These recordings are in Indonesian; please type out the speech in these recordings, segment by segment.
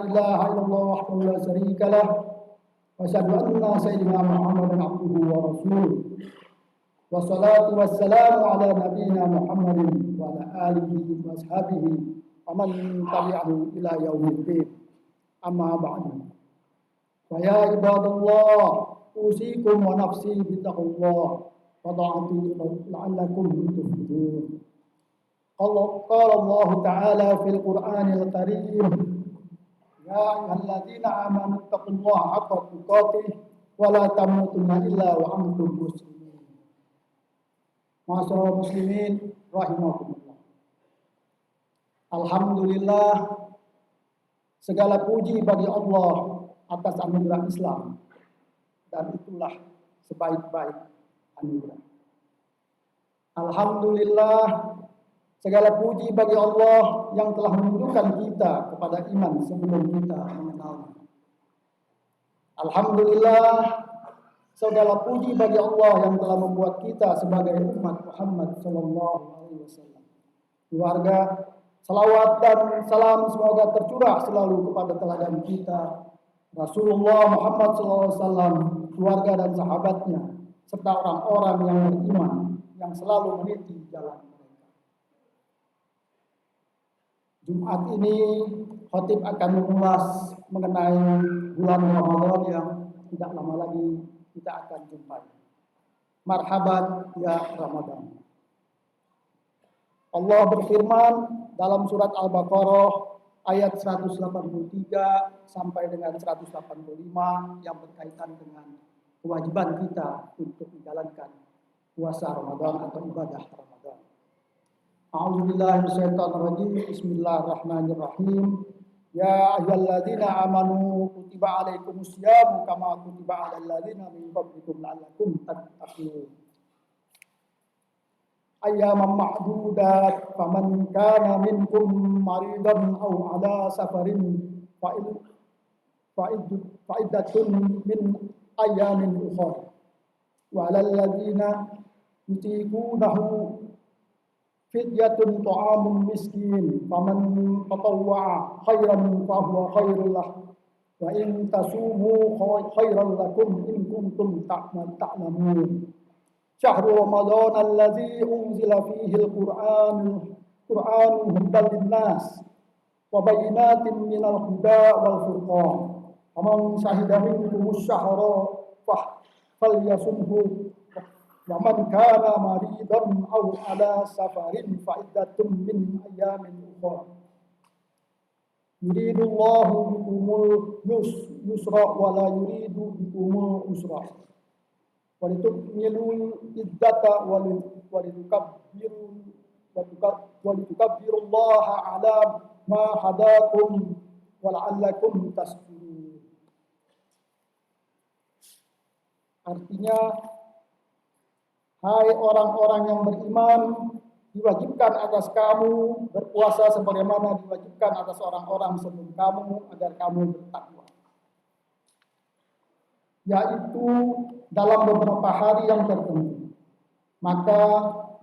إله إلا الله وحده لا شريك له وأشهد أن سيدنا محمدا عبده ورسوله والصلاة والسلام على نبينا محمد وعلى آله وأصحابه ومن تبعه إلى يوم الدين أما بعد فيا عباد الله أوصيكم ونفسي بتقوى الله وطاعته لعلكم تفلحون. قال الله تعالى في القرآن الكريم يا أيها الذين آمنوا اتقوا الله حق تقاته ولا تموتن إلا وأنتم مسلمون. Masyaallah muslimin rahimakumullah. Alhamdulillah, segala puji bagi Allah atas anugerah Islam, dan itulah sebaik-baik anugerah. Alhamdulillah, segala puji bagi Allah yang telah menunjukkan kita kepada iman sebelum kita mengenalnya. Alhamdulillah, segala puji bagi Allah yang telah membuat kita sebagai umat Muhammad SAW. Keluarga, salawat dan salam semoga tercurah selalu kepada teladan kita Rasulullah Muhammad SAW, keluarga dan sahabatnya, serta orang-orang yang beriman yang selalu meniti jalan mereka. Jumat ini khotib akan mengulas mengenai bulan Ramadan yang tidak lama lagi kita akan jumpai. Marhaban ya Ramadan. Allah berfirman dalam surat Al-Baqarah ayat 183 sampai dengan 185 yang berkaitan dengan kewajiban kita untuk menjalankan puasa Ramadan atau ibadah Ramadan. A'udzubillahi minasyaitonirrajim. Bismillahirrahmanirrahim. Ya ayyuhalladzina amanu kutiba alaikumusyamu kama kutiba alal ladzina min qablikum la'allakum tattaqun. Ayyaman ma'dudat faman kana minkum maridan aw ala safarin fa'iddatun min ayyamin ukhra. Wa 'alal ladzina yutiqunahu fidyatun ta'amun miskin faman tatawwa'a khairan fa huwa khairul lahu wa in tasumu khairan lakum in kuntum ta'lamun. Syahrul Ramadan allazi unzila fihi al-Qur'anu hudan lin-nas wa bayyinatin minal huda wal furqan. Faman syahida minkumus syahra falyasumhu wa man kana maridan aw ala safarin fa iddatun min ayyamin ukhra. Yuridullahu bikumul yusra wa la yuridu bikumul usra. Walitukmilul iddata walitukabbirullaha ala ma hadakum wa la'allakum tashkurun. Artinya, hai orang-orang yang beriman, diwajibkan atas kamu berpuasa sebagaimana diwajibkan atas orang-orang sebelum kamu agar kamu bertakwa. Yaitu dalam beberapa hari yang tertentu. Maka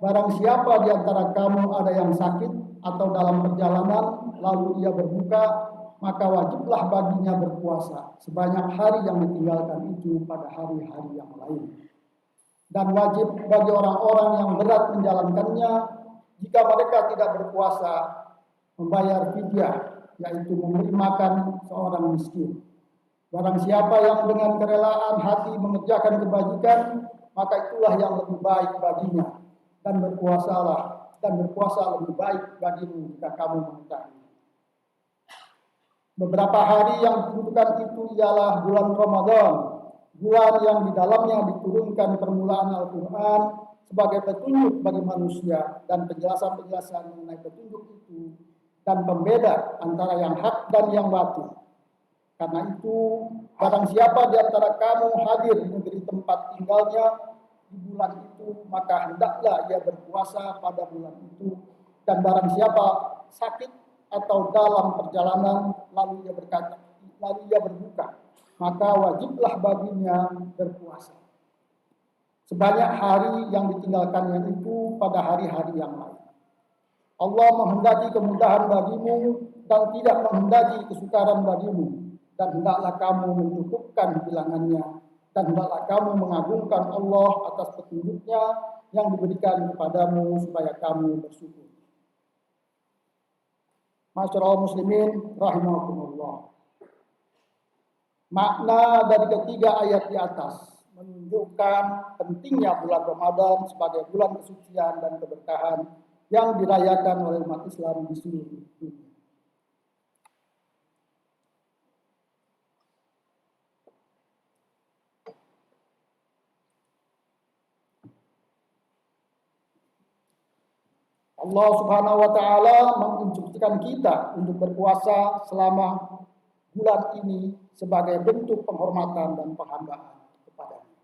barang siapa di antara kamu ada yang sakit atau dalam perjalanan lalu ia berbuka, maka wajiblah baginya berpuasa sebanyak hari yang ditinggalkan itu pada hari-hari yang lain. Dan wajib bagi orang-orang yang berat menjalankannya jika mereka tidak berpuasa membayar fidyah, yaitu memberi makan seorang miskin. Barang siapa yang dengan kerelaan hati mengerjakan kebajikan, maka itulah yang lebih baik baginya. Dan berpuasa lebih baik bagimu jika kamu mengetahui. Beberapa hari yang ditentukan itu ialah bulan Ramadan, bulan yang di dalamnya diturunkan permulaan Al-Quran sebagai petunjuk bagi manusia dan penjelasan-penjelasan mengenai petunjuk itu dan pembeda antara yang hak dan yang batil. Karena itu, barang siapa di antara kamu hadir di negeri tempat tinggalnya di bulan itu, maka hendaklah ia berpuasa pada bulan itu. Dan barang siapa sakit atau dalam perjalanan lalu ia berbuka, maka wajiblah baginya berpuasa sebanyak hari yang ditinggalkannya itu pada hari-hari yang lain. Allah menghendaki kemudahan bagimu dan tidak menghendaki kesukaran bagimu, dan hendaklah kamu mencukupkan bilangannya, dan hendaklah kamu mengagungkan Allah atas petunjuknya yang diberikan kepadamu supaya kamu bersyukur. Masyaallah muslimin rahimakumullah. Makna dari ketiga ayat di atas menunjukkan pentingnya bulan Ramadan sebagai bulan kesucian dan keberkahan yang dirayakan oleh umat Islam di seluruh dunia. Allah Subhanahu wa taala menginstruksikan kita untuk berpuasa selama bulan ini sebagai bentuk penghormatan dan penghambaan kepadanya.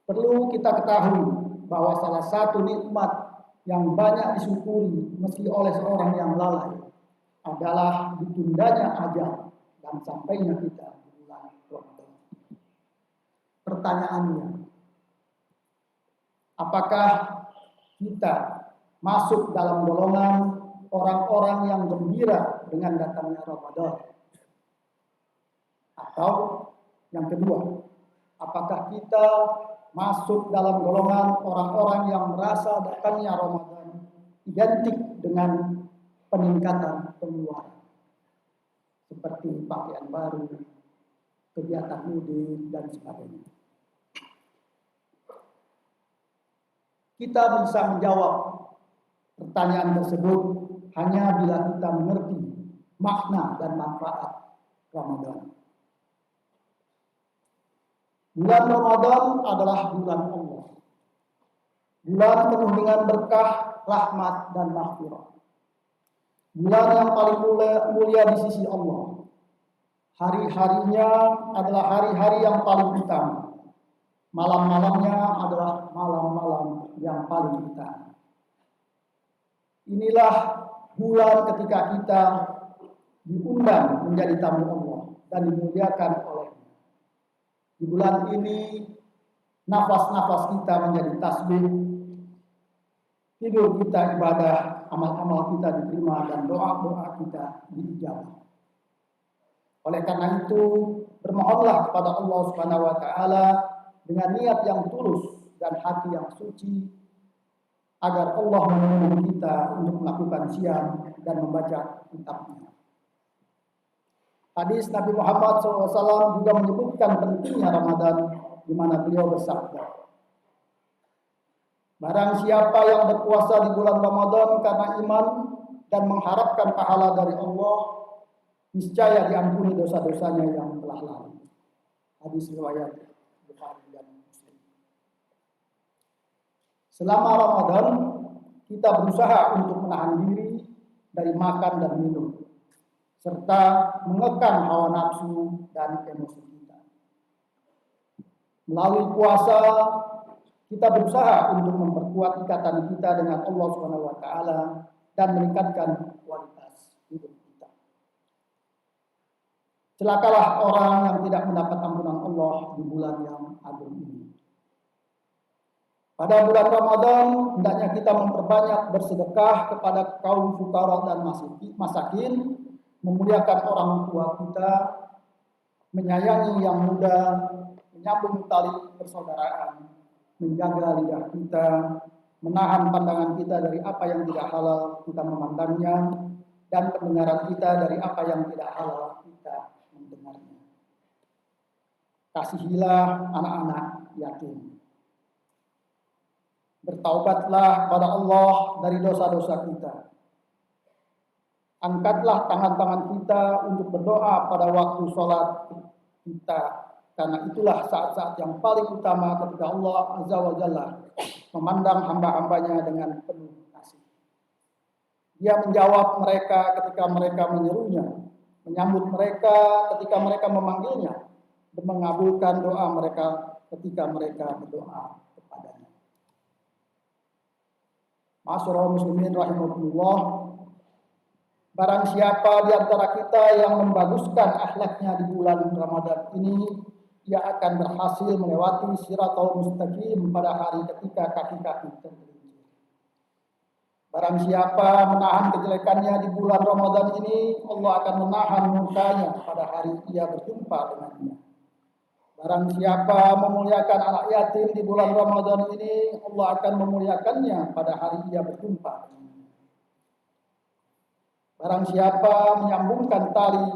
Perlu kita ketahui bahwa salah satu nikmat yang banyak disyukuri meski oleh seorang yang lalai adalah ditundanya ajal dan sampainya kita di bulan Ramadan. Pertanyaannya, apakah kita masuk dalam golongan orang-orang yang gembira dengan datangnya Ramadan? Atau yang kedua, apakah kita masuk dalam golongan orang-orang yang merasa datangnya Ramadan identik dengan peningkatan pengeluaran, seperti pakaian baru, kegiatan mudik, dan sebagainya? Kita bisa menjawab pertanyaan tersebut hanya bila kita mengerti makna dan manfaat Ramadan. Bulan Ramadan adalah bulan Allah. Bulan penuh dengan berkah, rahmat, dan maghfirah. Bulan yang paling mulia di sisi Allah. Hari-harinya adalah hari-hari yang paling utama. Malam-malamnya adalah malam-malam yang paling utama. Inilah bulan ketika kita diundang menjadi tamu Allah dan dimuliakan oleh. Di bulan ini nafas-nafas kita menjadi tasbih, tidur kita ibadah, amal-amal kita diterima, dan doa-doa kita diijabah. Oleh karena itu, bermohonlah kepada Allah Subhanahu wa taala dengan niat yang tulus dan hati yang suci agar Allah menolong kita untuk melakukan siam dan membaca kitabnya. Hadis Nabi Muhammad SAW juga menyebutkan pentingnya Ramadan, di mana beliau bersabda, barang siapa yang berpuasa di bulan Ramadan karena iman dan mengharapkan pahala dari Allah, niscaya diampuni dosa-dosanya yang telah lalu. Hadis riwayat Bukhari dan Muslim. Selama Ramadan, kita berusaha untuk menahan diri dari makan dan minum, serta mengekang hawa nafsu dan emosi kita. Melalui puasa, kita berusaha untuk memperkuat ikatan kita dengan Allah Subhanahu wa taala dan meningkatkan kualitas hidup kita. Celakalah orang yang tidak mendapat ampunan Allah di bulan yang agung ini. Pada bulan Ramadan, hendaknya kita memperbanyak bersedekah kepada kaum fukara dan masakin, memuliakan orang tua kita, menyayangi yang muda, menyambung tali persaudaraan, menjaga lidah kita, menahan pandangan kita dari apa yang tidak halal kita memandangnya, dan pendengaran kita dari apa yang tidak halal kita mendengarnya. Kasihilah anak-anak yatim. Bertaubatlah kepada Allah dari dosa-dosa kita. Angkatlah tangan-tangan kita untuk berdoa pada waktu sholat kita, karena itulah saat-saat yang paling utama ketika Allah Azza wa Jalla memandang hamba-hambanya dengan penuh kasih. Dia menjawab mereka ketika mereka menyerunya, menyambut mereka ketika mereka memanggilnya, dan mengabulkan doa mereka ketika mereka berdoa kepadanya. Masyaallah muslimin rahimakumullah. Barang siapa di antara kita yang membaguskan akhlaknya di bulan Ramadan ini, ia akan berhasil melewati Shiratal Mustaqim pada hari ketika kaki-kaki tergelincir. Barang siapa menahan kejelekannya di bulan Ramadan ini, Allah akan menahan murkanya pada hari ia berjumpa dengannya. Barang siapa memuliakan anak yatim di bulan Ramadan ini, Allah akan memuliakannya pada hari ia berjumpa dengannya. Barang siapa menyambungkan tali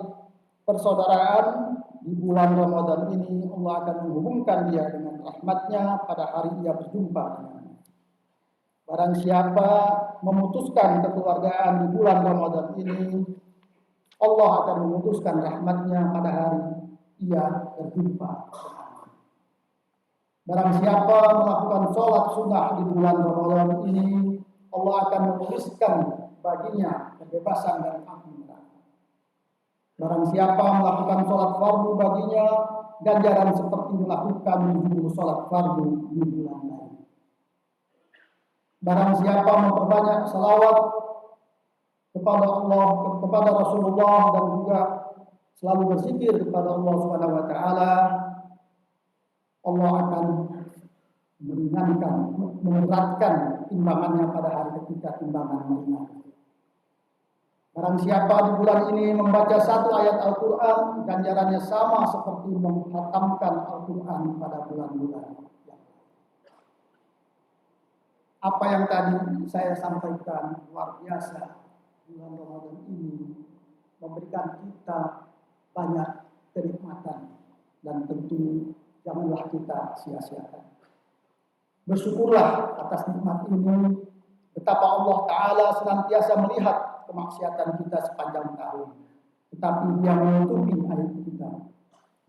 persaudaraan di bulan Ramadan ini, Allah akan menghubungkan dia dengan rahmatnya pada hari ia berjumpa dengannya. Barang siapa memutuskan kekeluargaan di bulan Ramadan ini, Allah akan memutuskan rahmatnya pada hari ia berjumpa. Barang siapa melakukan sholat sunnah di bulan Ramadan ini, Allah akan menuliskan baginya kebebasan dari api neraka. Barang siapa melakukan sholat fardu baginya, ganjaran seperti melakukan 70 sholat fardu di bulan lain. Barang siapa memperbanyak salawat kepada Allah, kepada Rasulullah, dan juga selalu berzikir kepada Allah Subhanahu wa taala, Allah akan meringankan, memberatkan timbangannya pada hari ketika timbangan meringan. Barang siapa di bulan ini membaca satu ayat Al-Quran, ganjarannya sama seperti menghatamkan Al-Quran pada bulan-bulan. Apa yang tadi saya sampaikan luar biasa. Bulan Ramadan ini memberikan kita banyak kenikmatan, dan tentu janganlah kita sia-siakan. Bersyukurlah atas nikmat ini. Betapa Allah Ta'ala senantiasa melihat kemaksiatan kita sepanjang tahun, tetapi Dia menutupi aib kita,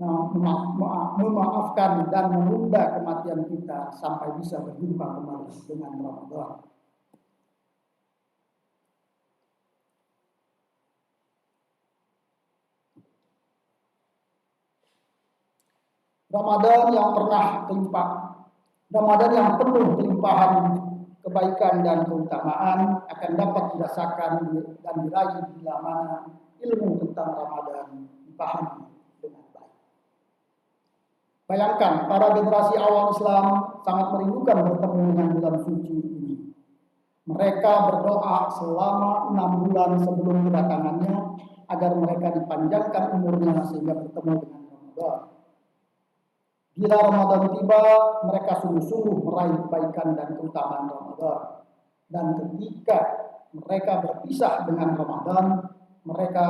memaafkan dan menunda kematian kita sampai bisa berjumpa kembali dengan Ramadan. Ramadan yang pernah kelimpah, Ramadan yang penuh kelimpahan kebaikan dan keutamaan akan dapat dirasakan dan diraih bila mana ilmu tentang Ramadan dipahami dengan baik. Bayangkan, para generasi awal Islam sangat merindukan bertemu dengan bulan suci ini. Mereka berdoa selama 6 bulan sebelum kedatangannya agar mereka dipanjangkan umurnya sehingga bertemu dengan Ramadan. Bila Ramadan tiba, mereka sungguh-sungguh meraih kebaikan dan keutamaan Ramadan. Dan ketika mereka berpisah dengan Ramadan, mereka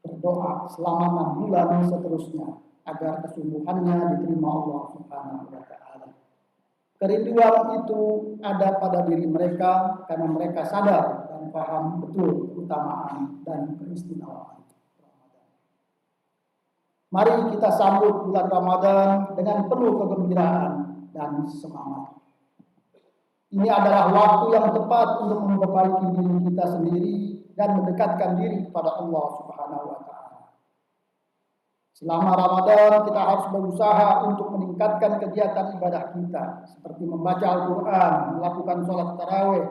berdoa selama 6 bulan seterusnya agar kesungguhannya diterima Allah Subhanahu wa taala. Kerinduan itu ada pada diri mereka karena mereka sadar dan paham betul keutamaan dan keistimewaan Ramadan. Mari kita sambut bulan Ramadan dengan penuh kegembiraan dan semangat. Ini adalah waktu yang tepat untuk memperbaiki diri kita sendiri dan mendekatkan diri kepada Allah Subhanahu wa taala. Selama Ramadan kita harus berusaha untuk meningkatkan kegiatan ibadah kita seperti membaca Al-Quran, melakukan sholat tarawih,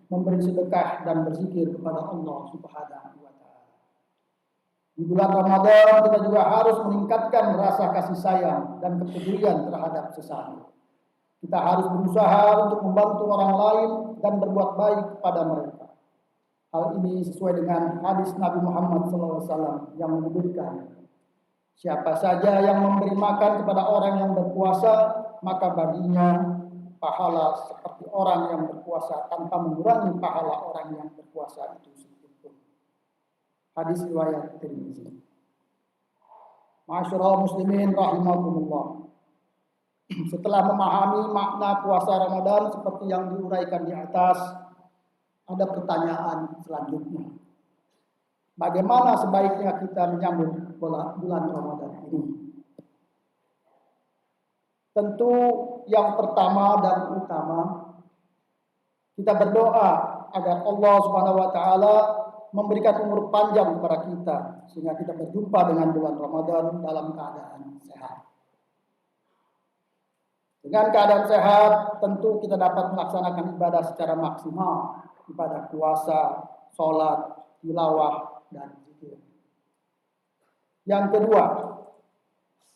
memberi sedekah dan berzikir kepada Allah Subhanahu wa taala. Di bulan Ramadan kita juga harus meningkatkan rasa kasih sayang dan kepedulian terhadap sesama. Kita harus berusaha untuk membantu orang lain dan berbuat baik kepada mereka. Hal ini sesuai dengan hadis Nabi Muhammad SAW yang menyebutkan, siapa saja yang memberi makan kepada orang yang berpuasa, maka baginya pahala seperti orang yang berpuasa tanpa mengurangi pahala orang yang berpuasa itu sedikitpun. Hadis riwayat Tirmizi. Ma'asyiral muslimin rahimakumullah. Setelah memahami makna puasa Ramadan seperti yang diuraikan di atas, ada pertanyaan selanjutnya. Bagaimana sebaiknya kita menyambut bulan Ramadan ini? Tentu yang pertama dan utama, kita berdoa agar Allah Subhanahu wa taala memberikan umur panjang kepada kita sehingga kita berjumpa dengan bulan Ramadan dalam keadaan sehat. Dengan keadaan sehat, tentu kita dapat melaksanakan ibadah secara maksimal, ibadah puasa, sholat, tilawah, dan zikir. Yang kedua,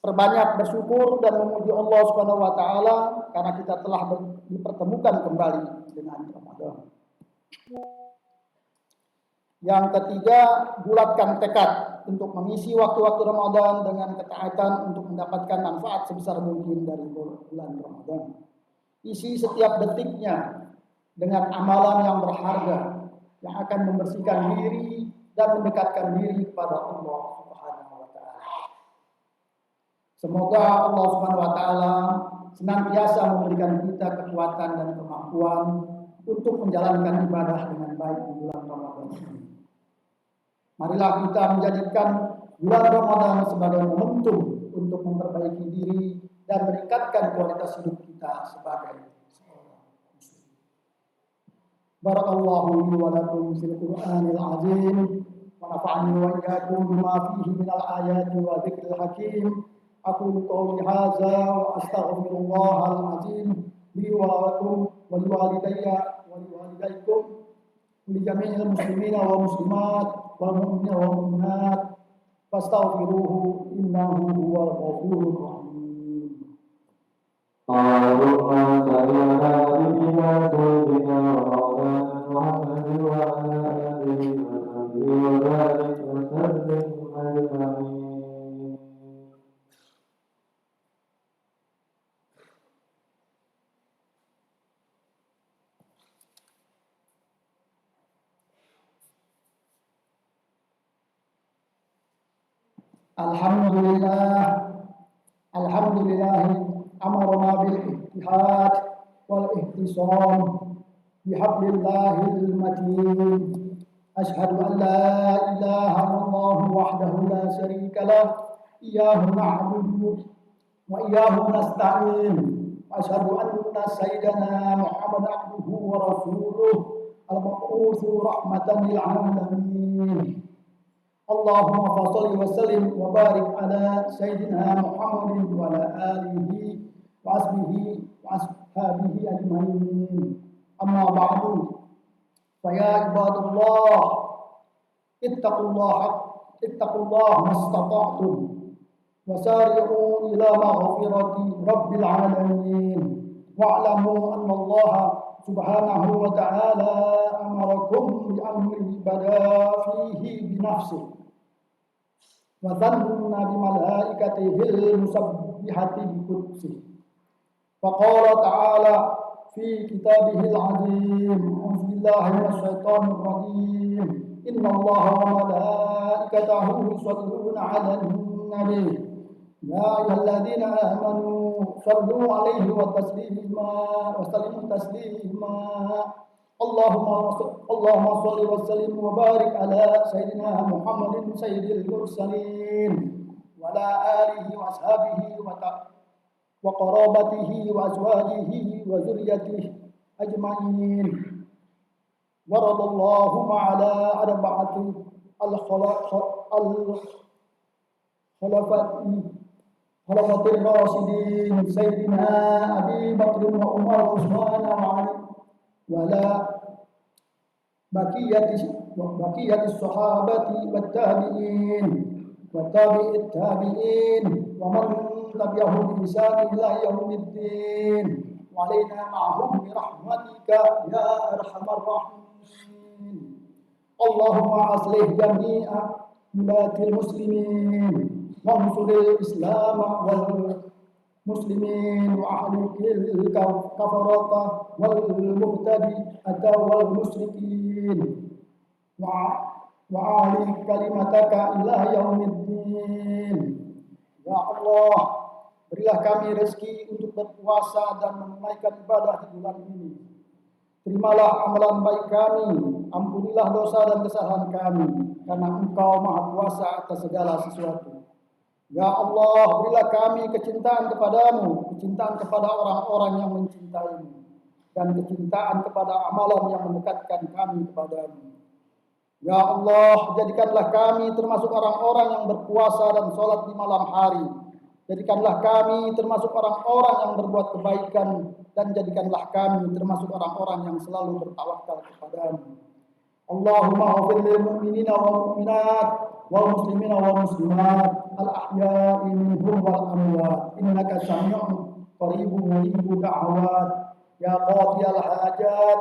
perbanyak bersyukur dan memuji Allah Subhanahu wa taala karena kita telah dipertemukan kembali dengan Ramadan. Yang ketiga, bulatkan tekad untuk mengisi waktu-waktu Ramadan dengan ketaatan untuk mendapatkan manfaat sebesar mungkin dari bulan Ramadan. Isi setiap detiknya dengan amalan yang berharga yang akan membersihkan diri dan mendekatkan diri kepada Allah Subhanahu wa taala. Semoga Allah Subhanahu wa taala senantiasa memberikan kita kekuatan dan kemampuan untuk menjalankan ibadah dengan baik di bulan Ramadan ini. Marilah kita menjadikan bulan Ramadan sebagai momentum untuk memperbaiki diri dan meningkatkan kualitas hidup kita sebagai seorang muslim. Barakallahu li wa lakum fil Qur'anil azim wa nafa'ani wa iyyakum bima fihi minal ayati wa dzikril hakim. Aqulu qawli hadza wa astaghfirullahal azim li wa lakum wa liwalidayya wa liwalidaykum li jami'il muslimina wa muslimat wal mu'minina wal mu'minat fastaghfiruhu innahu huwal ghafurur rahim. Allahumma salli ala nabiyyina sayyidina Muhammadin wa ala alihi wa sahbihi wa barik wa sallim ajma'in. Alhamdulillah amarna bil ittihad wal ihtisam bihablillahil matin. Ashhadu an la ilaha illallah wahdahu la syarika lah, iyyahu na'budu wa iyyahu nasta'in. Ashhadu anna sayyidana Muhammadan abduhu wa rasuluh al-mab'utsu rahmatan lil alamin. Allahumma fasholli wa sallim wa barik ala sayyidina Muhammadin wa ala alihi wa ashabihi ajmain. Amma ba'du. Fa ya ibadallah ittaqullah mastata'tum wa sari'u ila maghfirati rabbil alamin. Wa'lamu anna Allah subhanahu wa ta'ala amarakum bi amri bada fihi bi nafsihi wa dhanna bi malaikatihi musabbihati bi qudsi. Faqala ta'ala fi kitabihi al-azim, a'udzu billahi minasy syaithanir rajim. Innallaha wa malaikatahu yusholluna 'alan nabi. Ya ayyuhalladzina amanu shallu 'alaihi wa sallimu taslima. Allahumma shalli wa sallim wa barik ala sayyidina Muhammadin sayyidil mursalin wa ala alihi wa ashabihi wa qarabatihi wa azwajihi wa dzurriyyatihi ajmain. Waradallahu ma'ala arba'ati khulafatir rasyidin sayyidina Abi Bakr wa Umar wa Utsman wa Ali wa la baqiyati sahabati wat tabi'in wa tabi'it tabi'in wa man tabi'ahum bi ihsan ila yaumiddin wa alaina ma'hum bi rahmatika ya arhamar rahimin. Allahumma aslih jami'a wilayatil muslimin wa ansuril islam wal muslimin wa ahlikil kafarata wal mubtadi'ata wal musyrikin wa ahli kalimataka ila yaumiddin. Ya Allah, berilah kami rezeki untuk berpuasa dan menunaikan ibadah di bulan ini. Terimalah amalan baik kami, ampunilah dosa dan kesalahan kami, karena Engkau Maha Kuasa atas segala sesuatu. Ya Allah, berilah kami kecintaan kepadamu, kecintaan kepada orang-orang yang mencintaimu, dan kecintaan kepada amalan yang mendekatkan kami kepadamu. Ya Allah, jadikanlah kami termasuk orang-orang yang berpuasa dan sholat di malam hari. Jadikanlah kami termasuk orang-orang yang berbuat kebaikan, dan jadikanlah kami termasuk orang-orang yang selalu bertawakal kepadamu. Allahumma ghfir lil mu'minina wal mu'minat wal muslimina wal muslimat al ahya'i minhum wal amwat innaka sami'un qaribun mujibud da'awat ya qadiyal hajat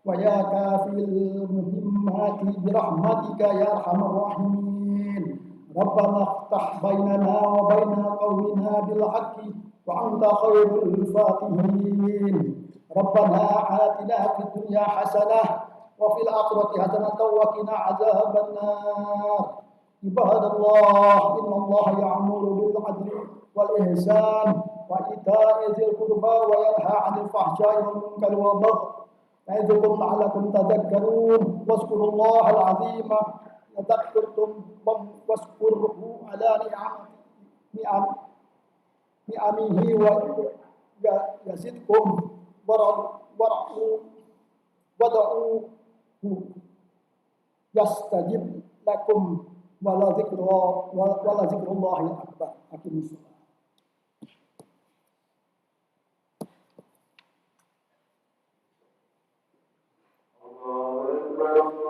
ويا كافي المهمات برحمتك يا أرحم الراحمين. ربنا افتح بيننا وبين قومنا بالحق وأنت خير الفاتحين. ربنا آتنا في الدنيا حسنة وفي الآخرة حسنة وقنا عذاب النار. عباد الله إن الله يأمر بالعدل والإحسان وإيتاء ذي القربى وينهى عن الفحشاء والمنكر والبغي يعظكم لعلكم تذكرون. واذكروا الله العظيم يذكركم واشكروه على نعمه ويزدكم ودعوه يستجب لكم ولذكر الله الأكبر. أقم الصلاة. الله أكبر.